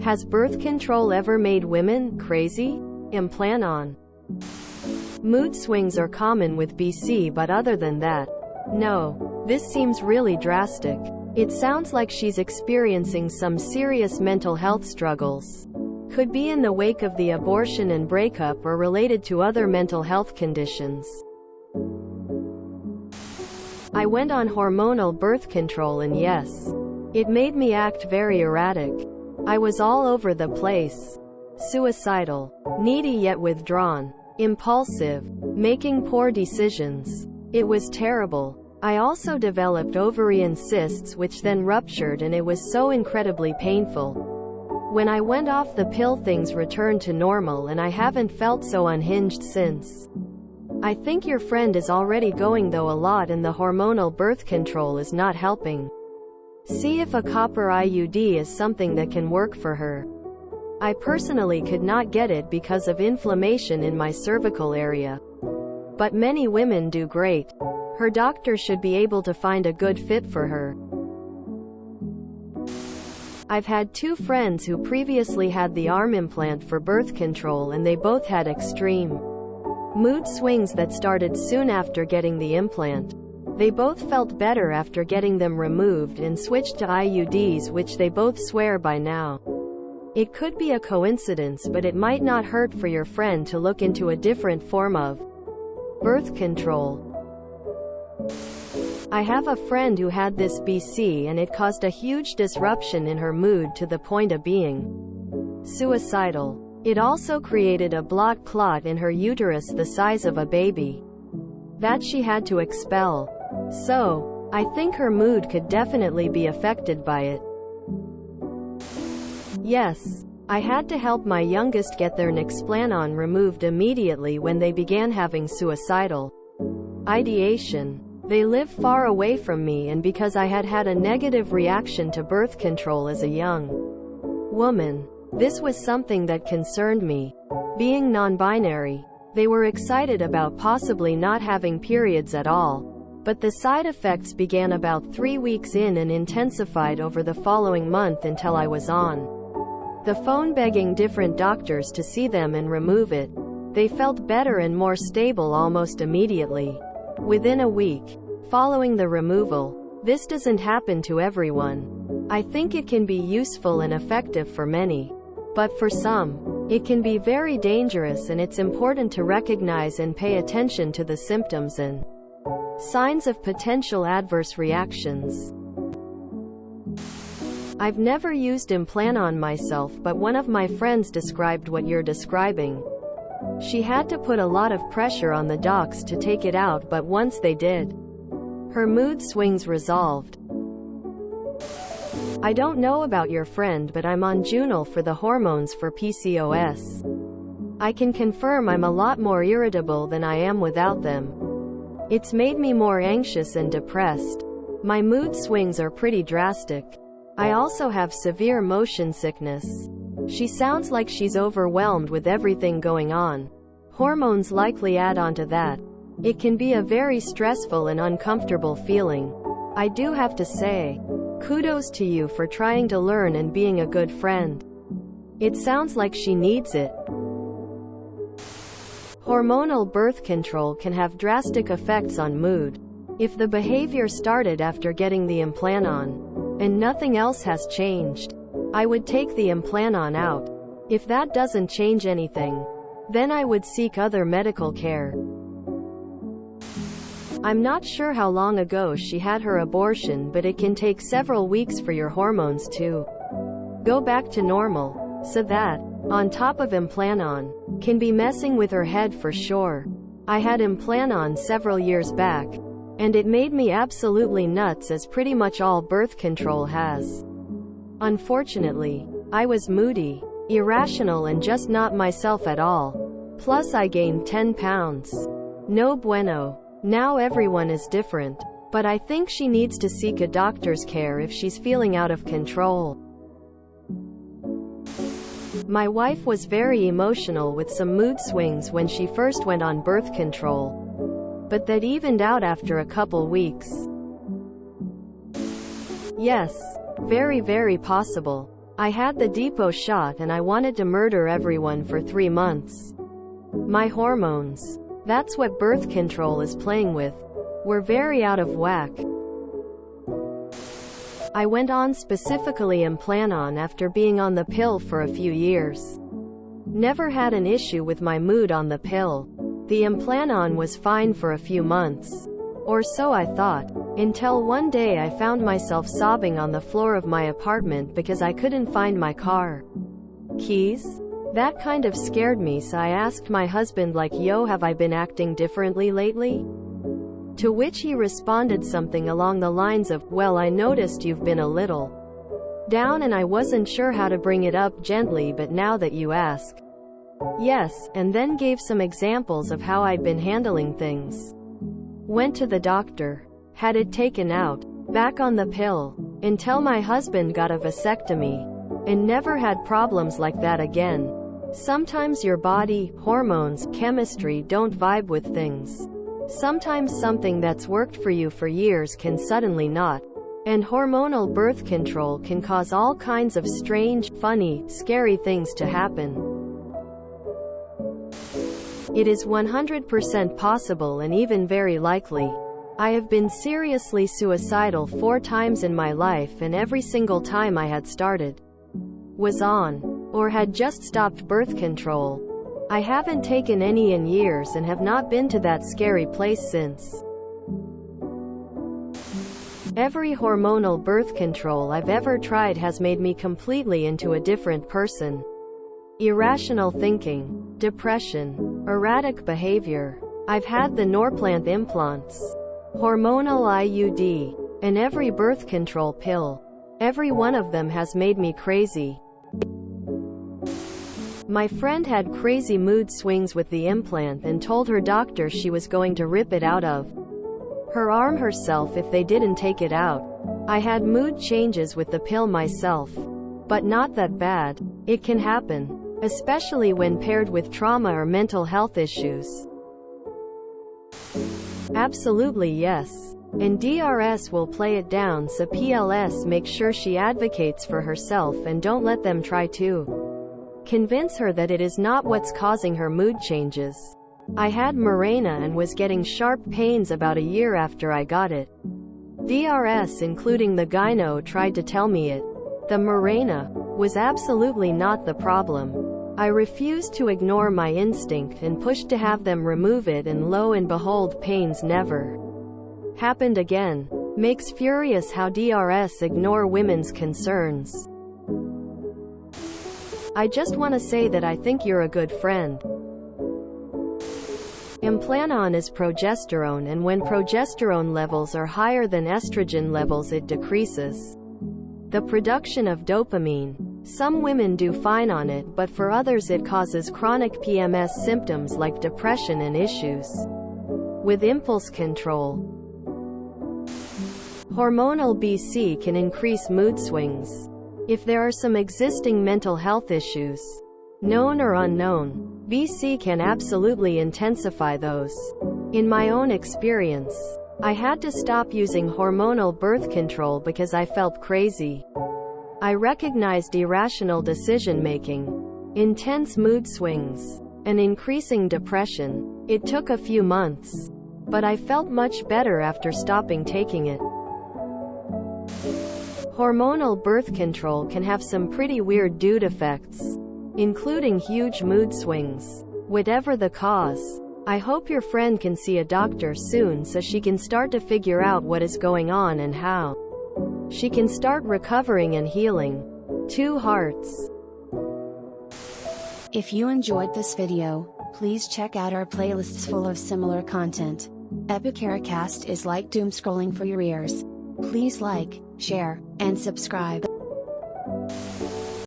Has birth control ever made women crazy? Implanon. Mood swings are common with BC, but other than that, no. This seems really drastic. It sounds like she's experiencing some serious mental health struggles. Could be in the wake of the abortion and breakup or related to other mental health conditions. I went on hormonal birth control and yes, it made me act very erratic. I was all over the place. Suicidal. Needy yet withdrawn. Impulsive. Making poor decisions. It was terrible. I also developed ovarian cysts which then ruptured and it was so incredibly painful. When I went off the pill things returned to normal and I haven't felt so unhinged since. I think your friend is already going though a lot and the hormonal birth control is not helping. See if a copper IUD is something that can work for her. I personally could not get it because of inflammation in my cervical area. But many women do great. Her doctor should be able to find a good fit for her. I've had 2 friends who previously had the arm implant for birth control and they both had extreme mood swings that started soon after getting the implant. They both felt better after getting them removed and switched to IUDs, which they both swear by now. It could be a coincidence, but it might not hurt for your friend to look into a different form of birth control. I have a friend who had this BC and it caused a huge disruption in her mood to the point of being suicidal. It also created a blood clot in her uterus the size of a baby that she had to expel. So, I think her mood could definitely be affected by it. Yes, I had to help my youngest get their Implanon removed immediately when they began having suicidal ideation. They live far away from me, and because I had had a negative reaction to birth control as a young woman, this was something that concerned me. Being non-binary, they were excited about possibly not having periods at all. But the side effects began about 3 weeks in and intensified over the following month until I was on the phone begging different doctors to see them and remove it. They felt better and more stable almost immediately. Within a week following the removal. This doesn't happen to everyone. I think it can be useful and effective for many. But for some, it can be very dangerous, and it's important to recognize and pay attention to the symptoms and signs of potential adverse reactions. I've never used Implanon myself, but one of my friends described what you're describing. She had to put a lot of pressure on the docs to take it out, but once they did, her mood swings resolved. I don't know about your friend, but I'm on Junal for the hormones for PCOS. I can confirm I'm a lot more irritable than I am without them. It's made me more anxious and depressed. My mood swings are pretty drastic. I also have severe motion sickness. She sounds like she's overwhelmed with everything going on. Hormones likely add on to that. It can be a very stressful and uncomfortable feeling. I do have to say, kudos to you for trying to learn and being a good friend. It sounds like she needs it. Hormonal birth control can have drastic effects on mood. If the behavior started after getting the Implanon, and nothing else has changed, I would take the Implanon out. If that doesn't change anything, then I would seek other medical care. I'm not sure how long ago she had her abortion, but it can take several weeks for your hormones to go back to normal. So that, on top of Implanon, can be messing with her head for sure. I had Implanon several years back, and it made me absolutely nuts, as pretty much all birth control has. Unfortunately, I was moody, irrational, and just not myself at all. Plus I gained 10 pounds. No bueno. Now everyone is different. But I think she needs to seek a doctor's care if she's feeling out of control. My wife was very emotional with some mood swings when she first went on birth control. But that evened out after a couple weeks. Yes, very possible. I had the depot shot and I wanted to murder everyone for 3 months. My hormones, that's what birth control is playing with, were very out of whack. I went on specifically Implanon after being on the pill for a few years. Never had an issue with my mood on the pill. The Implanon was fine for a few months. Or so I thought. Until one day I found myself sobbing on the floor of my apartment because I couldn't find my car keys. That kind of scared me, so I asked my husband like, yo, have I been acting differently lately? To which he responded something along the lines of, well, I noticed you've been a little down and I wasn't sure how to bring it up gently, but now that you ask, yes, and then gave some examples of how I'd been handling things. Went to the doctor, had it taken out, back on the pill, until my husband got a vasectomy, and never had problems like that again. Sometimes your body, hormones, chemistry don't vibe with things. Sometimes something that's worked for you for years can suddenly not. And hormonal birth control can cause all kinds of strange, funny, scary things to happen. It is 100% possible and even very likely. I have been seriously suicidal 4 times in my life, and every single time I had started, was on, or had just stopped birth control. I haven't taken any in years and have not been to that scary place since. Every hormonal birth control I've ever tried has made me completely into a different person. Irrational thinking, depression, erratic behavior. I've had the Norplant implants, hormonal IUD, and every birth control pill. Every one of them has made me crazy. My friend had crazy mood swings with the implant and told her doctor she was going to rip it out of her arm herself if they didn't take it out. I had mood changes with the pill myself, but not that bad. It can happen, especially when paired with trauma or mental health issues. Absolutely yes. And DRS will play it down, so PLS make sure she advocates for herself and don't let them try to convince her that it is not what's causing her mood changes. I had Mirena and was getting sharp pains about a year after I got it. DRS, including the gyno, tried to tell me it, the Mirena, was absolutely not the problem. I refused to ignore my instinct and pushed to have them remove it, and lo and behold, pains never happened again. Makes furious how DRS ignore women's concerns. I just want to say that I think you're a good friend. Implanon is progesterone, and when progesterone levels are higher than estrogen levels, it decreases the production of dopamine. Some women do fine on it, but for others it causes chronic PMS symptoms like depression and issues with impulse control. Hormonal BC can increase mood swings. If there are some existing mental health issues, known or unknown, BC can absolutely intensify those. In my own experience, I had to stop using hormonal birth control because I felt crazy. I recognized irrational decision-making, intense mood swings, and increasing depression. It took a few months, but I felt much better after stopping taking it. Hormonal birth control can have some pretty weird dude effects, including huge mood swings. Whatever the cause, I hope your friend can see a doctor soon so she can start to figure out what is going on and how she can start recovering and healing. 2 hearts. If you enjoyed this video, please check out our playlists full of similar content. TooAfraidToAsk is like doom scrolling for your ears. Please like, share, and subscribe.